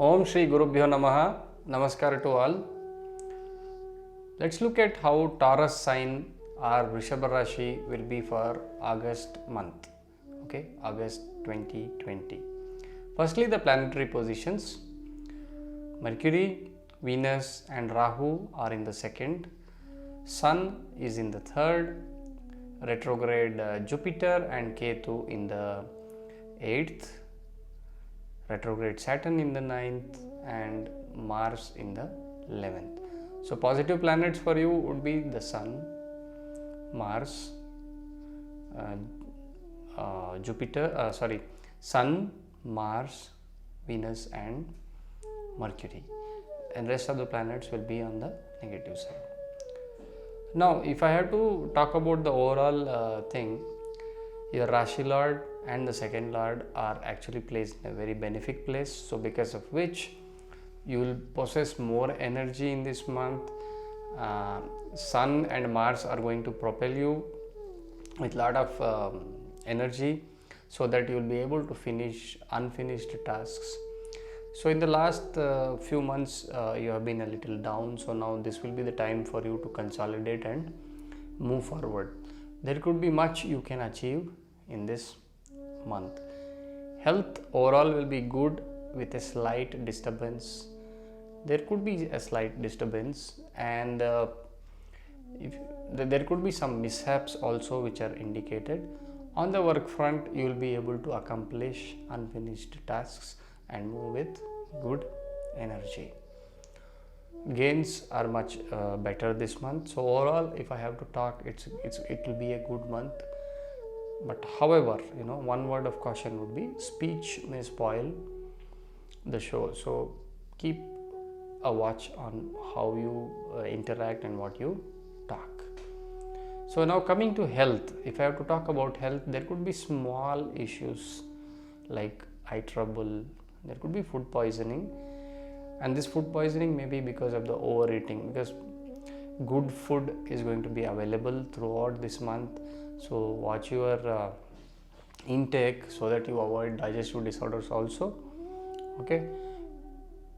Om Shri Gurubhyo Namaha. Namaskar to all. Let's look at how Taurus sign or Vrishabha Rashi will be for August month. Okay, August 2020. Firstly, the planetary positions. Mercury, Venus and Rahu are in the second. Sun is in the third. Retrograde Jupiter and Ketu in the 8th. Retrograde Saturn in the 9th and Mars in the 11th. So positive planets for you would be the Sun, Mars, Sun, Mars, Venus and Mercury, and rest of the planets will be on the negative side. Now if I have to talk about the overall thing, your Rashi Lord and the second Lord are actually placed in a very benefic place, so because of which you will possess more energy in this month. Sun and Mars are going to propel you with lot of energy so that you will be able to finish unfinished tasks. So in the last few months you have been a little down, so now this will be the time for you to consolidate and move forward. There could be much you can achieve in this month. Health overall will be good with a slight disturbance. There could be a slight disturbance, and there could be some mishaps also which are indicated. On the work front, you will be able to accomplish unfinished tasks and move with good energy. Gains are much better this month. So overall, if I have to talk, it will be a good month. But however, one word of caution would be speech may spoil the show. So keep a watch on how you interact and what you talk. So now coming to health, if I have to talk about health, there could be small issues like eye trouble, there could be food poisoning, and this food poisoning may be because of the overeating, because good food is going to be available throughout this month. So watch your intake so that you avoid digestive disorders also. Okay,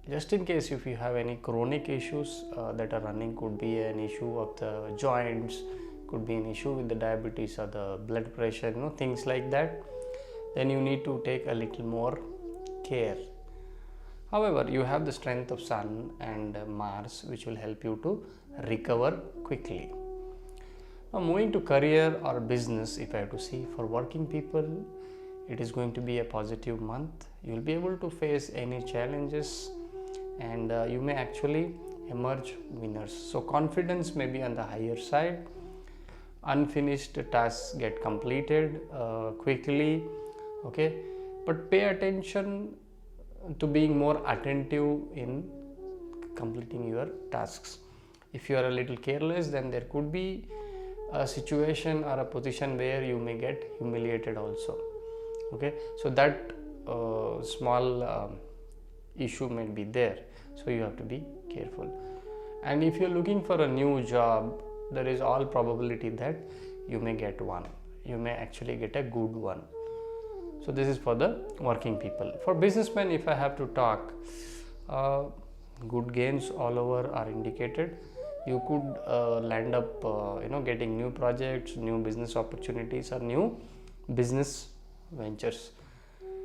just in case if you have any chronic issues that are running, could be an issue of the joints, could be an issue with the diabetes or the blood pressure, things like that, then you need to take a little more care. However, you have the strength of Sun and Mars which will help you to recover quickly. Now moving to career or business, if I have to see, for working people, it is going to be a positive month. You will be able to face any challenges and you may actually emerge winners. So confidence may be on the higher side. Unfinished tasks get completed quickly. Okay, but pay attention to being more attentive in completing your tasks. If you are a little careless, then there could be a situation or a position where you may get humiliated also. Okay, so that small issue may be there, so you have to be careful. And if you're looking for a new job, there is all probability that you may get one. You may actually get a good one. So this is for the working people. For businessmen, if I have to talk, good gains all over are indicated. You could land up getting new projects, new business opportunities or new business ventures.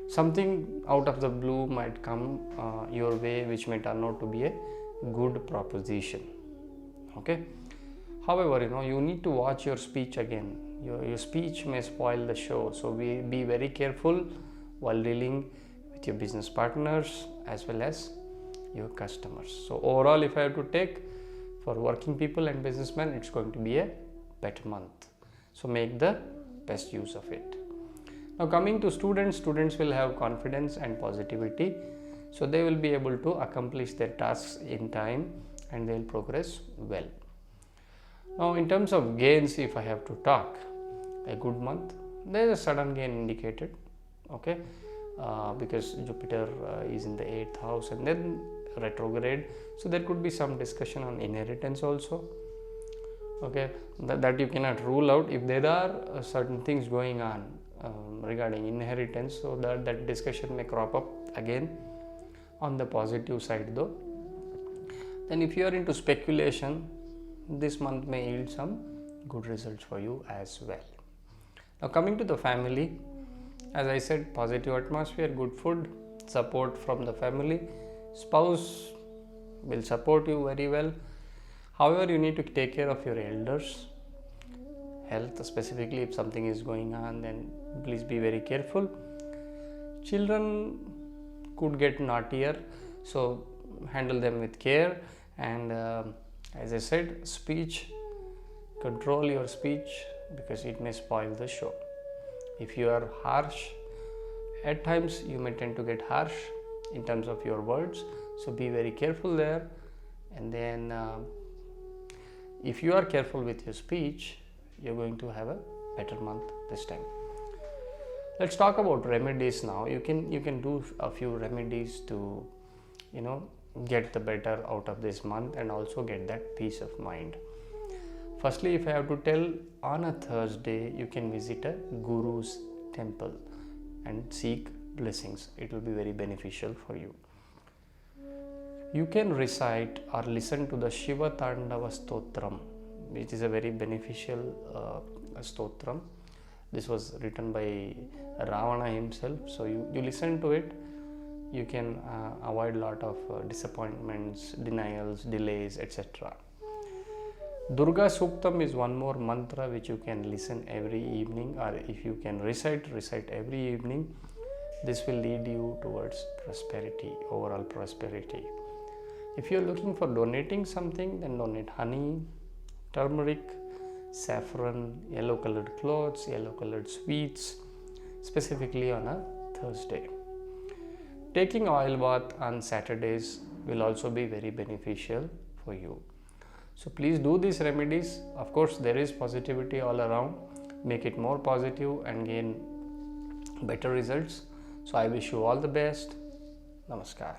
Something out of the blue might come your way which may turn out to be a good proposition. Okay, however, you need to watch your speech again. Your speech may spoil the show, so be very careful while dealing with your business partners as well as your customers. So overall, if I have to take for working people and businessmen, it's going to be a better month. So make the best use of it. Now coming to students will have confidence and positivity. So they will be able to accomplish their tasks in time and they will progress well. Now in terms of gains, if I have to talk, a good month, there is a sudden gain indicated. Okay, because Jupiter is in the 8th house and then retrograde, so there could be some discussion on inheritance also. Okay, that you cannot rule out. If there are certain things going on regarding inheritance, so that discussion may crop up again. on the positive side though. Then if you are into speculation, this month may yield some good results for you as well. Now coming to the family, as I said, positive atmosphere, good food, support from the family, spouse will support you very well. However, you need to take care of your elders' health, specifically if something is going on, then please be very careful. Children could get naughtier, so handle them with care. And as I said, speech, control your speech because it may spoil the show. If you are harsh, at times you may tend to get harsh in terms of your words, so be very careful there. And then if you are careful with your speech, you're going to have a better month this time. Let's talk about remedies now. You can do a few remedies to get the better out of this month and also get that peace of mind. Firstly, if I have to tell, on a Thursday you can visit a guru's temple and seek blessings. It will be very beneficial for you. You can recite or listen to the Shiva Tandava Stotram, which is a very beneficial stotram. This was written by Ravana himself, so you listen to it. You can avoid a lot of disappointments, denials, delays, etc. Durga Suktam is one more mantra which you can listen every evening, or if you can recite every evening. This will lead you towards prosperity, overall prosperity. If you are looking for donating something, then donate honey, turmeric, saffron, yellow colored clothes, yellow colored sweets, specifically on a Thursday. Taking oil bath on Saturdays will also be very beneficial for you. So please do these remedies. Of course, there is positivity all around. Make it more positive and gain better results. So I wish you all the best. Namaskar.